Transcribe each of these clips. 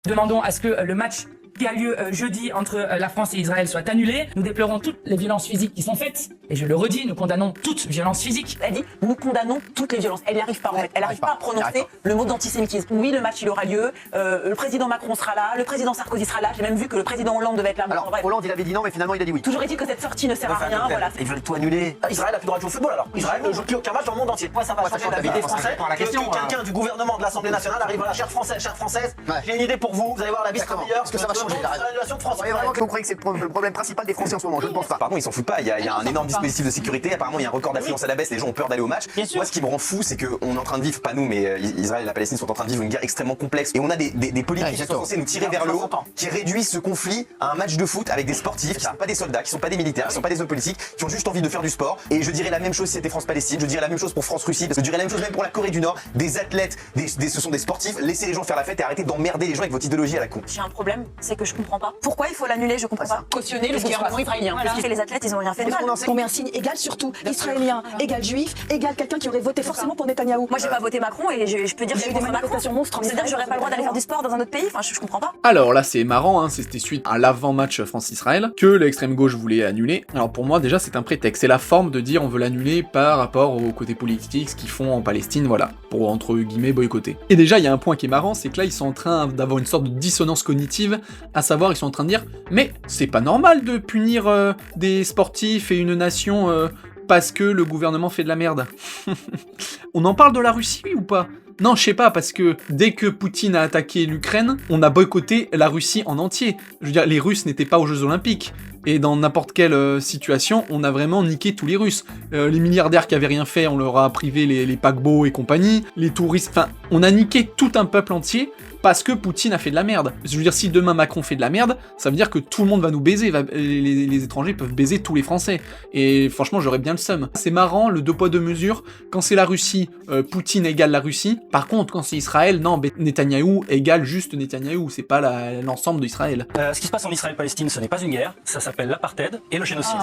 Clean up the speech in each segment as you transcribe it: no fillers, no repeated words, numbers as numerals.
Demandons à ce que le match qui a lieu jeudi entre la France et Israël soit annulé. Nous déplorons toutes les violences physiques qui sont faites. Et je le redis, nous condamnons toute violence physique. Elle dit, nous condamnons toutes les violences. Elle n'y arrive pas en fait. Elle n'arrive pas à prononcer le mot d'antisémitisme. Oui, le match il aura lieu. Le président Macron sera là. Le président Sarkozy sera là. J'ai même vu que le président Hollande devait être là. Alors, Hollande, il avait dit non, mais finalement, il a dit oui. Toujours est-il que cette sortie ne sert à rien. Voilà. Ils veulent tout annuler. Israël a plus le droit de jouer au football alors. Israël ne joue plus aucun match dans le monde entier. Moi, ça va changer la vie des Français. Que quelqu'un du gouvernement de l'Assemblée nationale arrive à la chère française. J'ai une idée pour vous. Vous allez voir la vie sera meilleure. Parce que ça va changer. Vous croyez vraiment que vous croyez que c'est le problème principal des Français en ce moment? Je ne pense pas. Par contre, ils s'en foutent pas. Il y a un énorme dispositif de sécurité. Apparemment, il y a un record d'affluence à la baisse. Les gens ont peur d'aller au match. Moi, ce qui me rend fou, c'est qu'on est en train de vivre, pas nous, mais Israël et la Palestine sont en train de vivre une guerre extrêmement complexe. Et on a des politiques qui sont censés nous tirer vers le haut, qui réduisent ce conflit à un match de foot avec des sportifs qui sont pas des soldats, qui sont pas des militaires, qui sont pas des hommes politiques, qui ont juste envie de faire du sport. Et je dirais la même chose si c'était France-Palestine. Je dirais la même chose pour France-Russie. Je dirais la même chose même pour la Corée du Nord. Des athlètes, ce sont des sportifs. Laissez les gens faire la fête et arrêtez d'emmerder les gens avec votre idéologie à la con. J'ai un problème, c'est que je comprends pas. Pourquoi il faut l'annuler? Je comprends pas. Cautionner le gouvernement israélien. Parce que les athlètes, ils ont rien fait de mal. On met un signe égal surtout. Israélien égale juif égale quelqu'un qui aurait voté forcément pour Netanyahou. Moi, j'ai pas voté Macron et je peux dire que j'ai eu des manifestations monstres. C'est-à-dire que j'aurais pas le droit d'aller faire du sport dans un autre pays. Enfin, je comprends pas. Alors là, c'est marrant, hein, c'était suite à l'avant-match France-Israël que l'extrême gauche voulait annuler. Alors pour moi, déjà, c'est un prétexte. C'est la forme de dire on veut l'annuler par rapport au côté politique, ce qu'ils font en Palestine, voilà, pour entre guillemets boycotter. Et déjà, il y a un point qui est marrant, c'est que là, ils sont en train d'avoir une sorte de dissonance cognitive, à savoir, ils sont en train de dire mais c'est pas normal de punir des sportifs et une nation parce que le gouvernement fait de la merde. On en parle de la Russie, oui, ou pas? Non, je sais pas, parce que dès que Poutine a attaqué l'Ukraine, on a boycotté la Russie en entier. Je veux dire, les Russes n'étaient pas aux Jeux Olympiques. Et dans n'importe quelle situation, on a vraiment niqué tous les Russes. Les milliardaires qui avaient rien fait, on leur a privé les paquebots et compagnie. Les touristes, enfin, on a niqué tout un peuple entier parce que Poutine a fait de la merde. Je veux dire, si demain Macron fait de la merde, ça veut dire que tout le monde va nous baiser. Les étrangers peuvent baiser tous les Français. Et franchement, j'aurais bien le seum. C'est marrant, le deux poids deux mesures. Quand c'est la Russie, Poutine égale la Russie. Par contre, quand c'est Israël, non, Netanyahou égale juste Netanyahou. C'est pas l'ensemble d'Israël. Ce qui se passe en Israël-Palestine, ce n'est pas une guerre. Ça s'appelle l'apartheid et le génocide.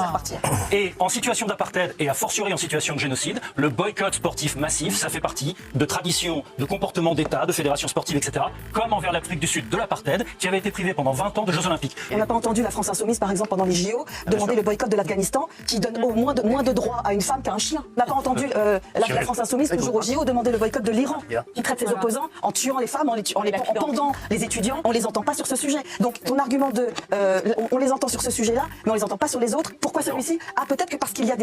Et en situation d'apartheid et a fortiori en situation de génocide, le boycott sportif massif, ça fait partie de traditions, de comportements d'État, de fédérations sportives, etc. Comme envers l'Afrique du Sud de l'apartheid, qui avait été privée pendant 20 ans de Jeux Olympiques. On n'a pas entendu la France Insoumise, par exemple, pendant les JO, demander le boycott de l'Afghanistan, qui donne au moins de droits à une femme qu'à un chien. On n'a pas entendu la France Insoumise, toujours au JO, demander le boycott de l'Iran, qui traite ses opposants en tuant les femmes, en pendant les étudiants. On les entend pas sur ce sujet. Donc ton argument de on les entend sur ce sujet-là, mais on les entend pas sur les autres. Pourquoi celui-ci? Ah, peut-être que parce qu'il y a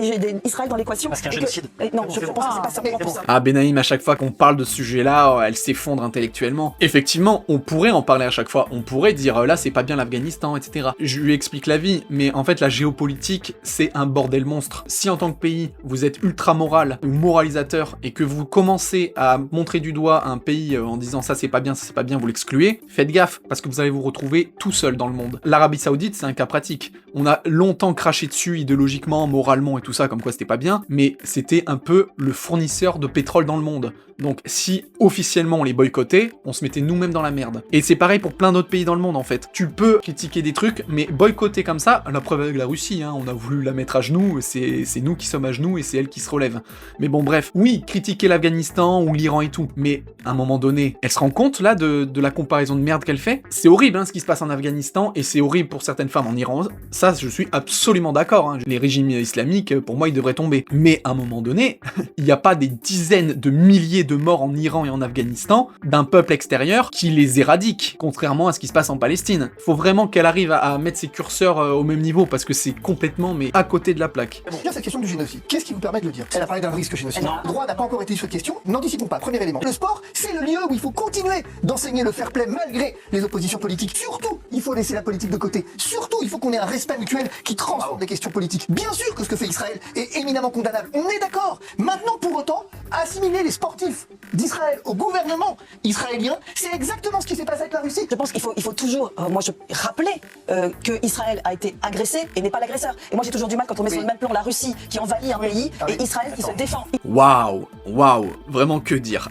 Israël dans l'équation. Parce qu'il y a un génocide. Non, je pense que c'est pas simplement pour ça. Ah, Benaïm, à chaque fois qu'on parle de ce sujet-là, elle s'effondre intellectuellement. Effectivement, on pourrait en parler à chaque fois. On pourrait dire là, c'est pas bien l'Afghanistan, etc. Je lui explique la vie, mais en fait, la géopolitique, c'est un bordel monstre. Si en tant que pays, vous êtes ultra moral ou moralisateur et que vous commencez à montrer du doigt un pays en disant ça c'est pas bien, vous l'excluez, faites gaffe, parce que vous allez vous retrouver tout seul dans le monde. L'Arabie Saoudite, c'est un cas pratique. On a longtemps craché dessus idéologiquement, moralement et tout ça, comme quoi c'était pas bien, mais c'était un peu le fournisseur de pétrole dans le monde. Donc si officiellement on les boycottait, on se mettait nous-mêmes dans la merde. Et c'est pareil pour plein d'autres pays dans le monde en fait. Tu peux critiquer des trucs, mais boycotter comme ça, la preuve avec la Russie, hein, on a voulu la mettre à genoux, c'est nous qui sommes à genoux et c'est elle qui se relève. Mais bon bref, oui, critiquer l'Afghanistan ou l'Iran et tout, mais à un moment donné, elle se rend compte là de la comparaison de merde qu'elle fait. C'est horrible hein, ce qui se passe en Afghanistan, et c'est horrible pour certaines femmes en Iran, ça je suis absolument d'accord, hein. Les régimes islamiques, pour moi ils devraient tomber. Mais à un moment donné, il n'y a pas des dizaines de milliers de morts en Iran et en Afghanistan d'un peuple extérieur qui les éradique, contrairement à ce qui se passe en Palestine. Faut vraiment qu'elle arrive à mettre ses curseurs au même niveau, parce que c'est complètement mais à côté de la plaque. Il y a cette question du génocide. Qu'est-ce qui vous permet de le dire? Elle a parlé d'un risque génocide. Le droit n'a pas encore été sur cette question. N'anticipons pas. Premier élément. Le sport, c'est le lieu où il faut continuer d'enseigner le fair play malgré les oppositions politiques. Surtout, il faut laisser la politique de côté. Surtout, il faut qu'on ait un respect mutuel qui transforme les questions politiques. Bien sûr que ce que fait Israël est éminemment condamnable. On est d'accord. Maintenant, pour autant, assimiler les sportifs d'Israël au gouvernement israélien, c'est exactement ce qui s'est passé avec la Russie. Je pense qu'il faut toujours, rappeler que Israël a été agressé et n'est pas l'agresseur. Et moi j'ai toujours du mal quand on met sur le même plan la Russie qui envahit un pays et Israël qui se défend. Waouh, vraiment que dire.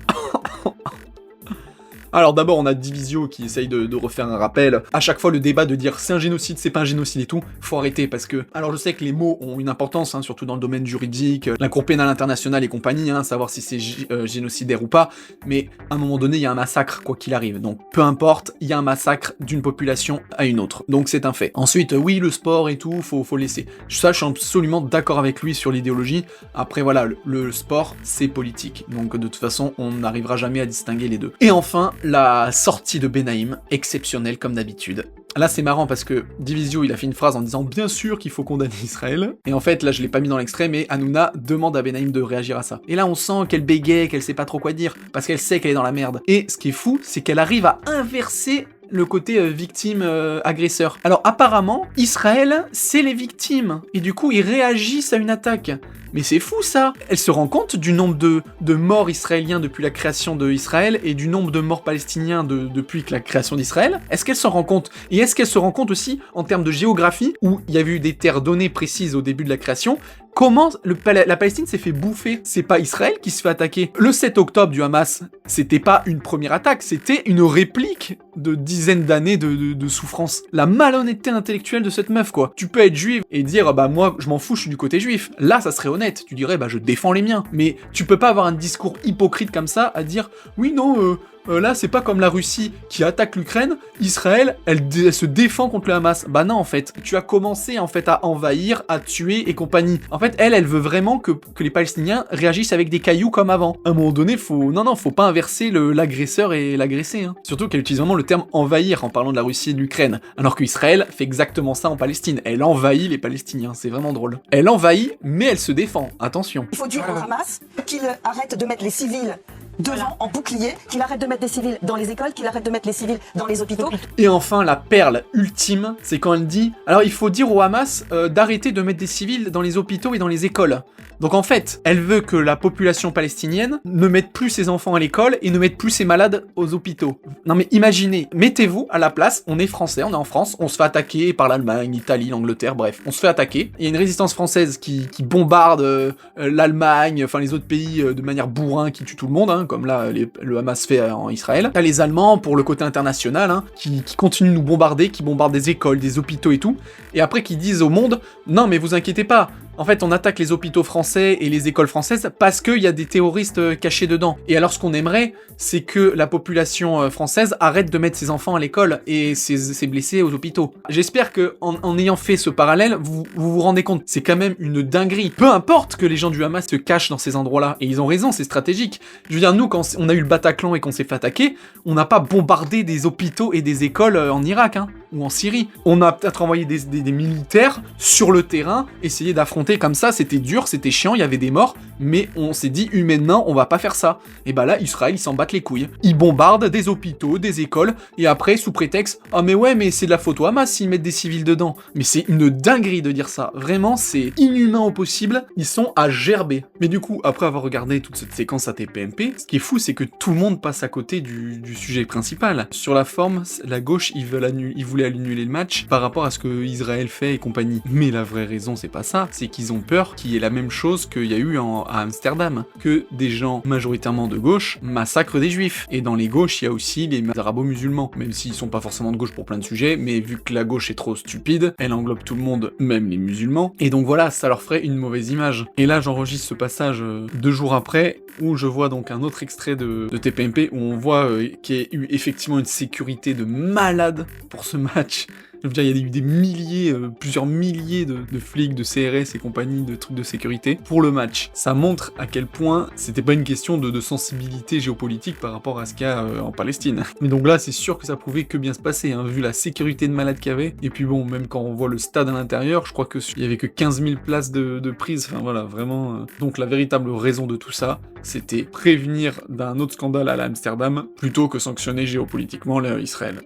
Alors d'abord, on a Divisio qui essaye de refaire un rappel. À chaque fois, le débat de dire c'est un génocide, c'est pas un génocide et tout, faut arrêter parce que... Alors je sais que les mots ont une importance, hein, surtout dans le domaine juridique, la Cour pénale internationale et compagnie, hein, savoir si c'est génocidaire ou pas, mais à un moment donné, il y a un massacre, quoi qu'il arrive. Donc peu importe, il y a un massacre d'une population à une autre. Donc c'est un fait. Ensuite, oui, le sport et tout, faut laisser. Ça, je suis absolument d'accord avec lui sur l'idéologie. Après voilà, le sport, c'est politique. Donc de toute façon, on n'arrivera jamais à distinguer les deux. Et enfin, la sortie de Benaïm, exceptionnelle comme d'habitude. Là, c'est marrant parce que Divisio, il a fait une phrase en disant bien sûr qu'il faut condamner Israël. Et en fait, là, je l'ai pas mis dans l'extrait, mais Hanouna demande à Benaïm de réagir à ça. Et là, on sent qu'elle bégaye, qu'elle sait pas trop quoi dire, parce qu'elle sait qu'elle est dans la merde. Et ce qui est fou, c'est qu'elle arrive à inverser le côté victime-agresseur. Alors apparemment, Israël, c'est les victimes. Et du coup, ils réagissent à une attaque. Mais c'est fou ça! Elle se rend compte du nombre de morts israéliens depuis la création d'Israël et du nombre de morts palestiniens depuis la création d'Israël? Est-ce qu'elle s'en rend compte? Et est-ce qu'elle se rend compte aussi en termes de géographie, où il y avait eu des terres données précises au début de la création? Comment la Palestine s'est fait bouffer? C'est pas Israël qui se fait attaquer. Le 7 octobre du Hamas, c'était pas une première attaque, c'était une réplique de dizaines d'années de souffrance. La malhonnêteté intellectuelle de cette meuf, quoi. Tu peux être juif et dire, bah moi, je m'en fous, je suis du côté juif. Là, ça serait honnête. Tu dirais, bah je défends les miens. Mais tu peux pas avoir un discours hypocrite comme ça à dire, oui, non, là, c'est pas comme la Russie qui attaque l'Ukraine, Israël, elle se défend contre le Hamas. Bah non, en fait, tu as commencé en fait à envahir, à tuer et compagnie. En fait, elle veut vraiment que les Palestiniens réagissent avec des cailloux comme avant. À un moment donné, faut pas inverser l'agresseur et l'agressé. Hein. Surtout qu'elle utilise vraiment le terme envahir en parlant de la Russie et de l'Ukraine, alors qu'Israël fait exactement ça en Palestine. Elle envahit les Palestiniens, c'est vraiment drôle. Elle envahit, mais elle se défend. Attention. Il faut dire au Hamas qu'il arrête de mettre les civils devant en bouclier, qu'il arrête de mettre des civils dans les écoles, qu'il arrête de mettre les civils dans les hôpitaux. Et enfin, la perle ultime, c'est quand elle dit... Alors il faut dire au Hamas d'arrêter de mettre des civils dans les hôpitaux et dans les écoles. Donc en fait, elle veut que la population palestinienne ne mette plus ses enfants à l'école et ne mette plus ses malades aux hôpitaux. Non mais imaginez, mettez-vous à la place, on est français, on est en France, on se fait attaquer par l'Allemagne, l'Italie, l'Angleterre, bref, on se fait attaquer. Il y a une résistance française qui bombarde l'Allemagne, enfin les autres pays de manière bourrin qui tue tout le monde, hein, comme là le Hamas fait en Israël. T'as les Allemands pour le côté international, hein, qui continuent de nous bombarder, qui bombardent des écoles, des hôpitaux et tout, et après qui disent au monde, non mais vous inquiétez pas, en fait, on attaque les hôpitaux français et les écoles françaises parce qu'il y a des terroristes cachés dedans. Et alors, ce qu'on aimerait, c'est que la population française arrête de mettre ses enfants à l'école et ses blessés aux hôpitaux. J'espère que en ayant fait ce parallèle, vous rendez compte, c'est quand même une dinguerie. Peu importe que les gens du Hamas se cachent dans ces endroits-là, et ils ont raison, c'est stratégique. Je veux dire, nous, quand on a eu le Bataclan et qu'on s'est fait attaquer, on n'a pas bombardé des hôpitaux et des écoles en Irak, hein, ou en Syrie. On a peut-être envoyé des militaires sur le terrain, essayer d'affronter comme ça, c'était dur, c'était chiant, il y avait des morts, mais on s'est dit humainement, on va pas faire ça. Et bah là, Israël, ils s'en battent les couilles. Ils bombardent des hôpitaux, des écoles, et après, sous prétexte, ah mais ouais, mais c'est de la faute au Hamas s'ils mettent des civils dedans. Mais c'est une dinguerie de dire ça. Vraiment, c'est inhumain au possible. Ils sont à gerber. Mais du coup, après avoir regardé toute cette séquence à TPMP, ce qui est fou, c'est que tout le monde passe à côté du sujet principal. Sur la forme, la gauche, ils voulaient annuler le match par rapport à ce que Israël fait et compagnie. Mais la vraie raison, c'est pas ça. C'est qu'ils ont peur qu'il y ait la même chose qu'il y a eu à Amsterdam, que des gens majoritairement de gauche massacrent des juifs. Et dans les gauches, il y a aussi les arabo-musulmans, même s'ils sont pas forcément de gauche pour plein de sujets, mais vu que la gauche est trop stupide, elle englobe tout le monde, même les musulmans, et donc voilà, ça leur ferait une mauvaise image. Et là, j'enregistre ce passage 2 jours après, où je vois donc un autre extrait de TPMP, où on voit qu'il y a eu effectivement une sécurité de malade pour ce match. Je veux dire, il y a eu des milliers, plusieurs milliers de flics, de CRS et compagnie, de trucs de sécurité pour le match. Ça montre à quel point c'était pas une question de sensibilité géopolitique par rapport à ce qu'il y a en Palestine. Mais donc là, c'est sûr que ça pouvait que bien se passer, hein, vu la sécurité de malades qu'il y avait. Et puis bon, même quand on voit le stade à l'intérieur, je crois qu'il y avait que 15 000 places de prise. Enfin voilà, vraiment. Donc la véritable raison de tout ça, c'était prévenir d'un autre scandale à l'Amsterdam plutôt que sanctionner géopolitiquement Israël.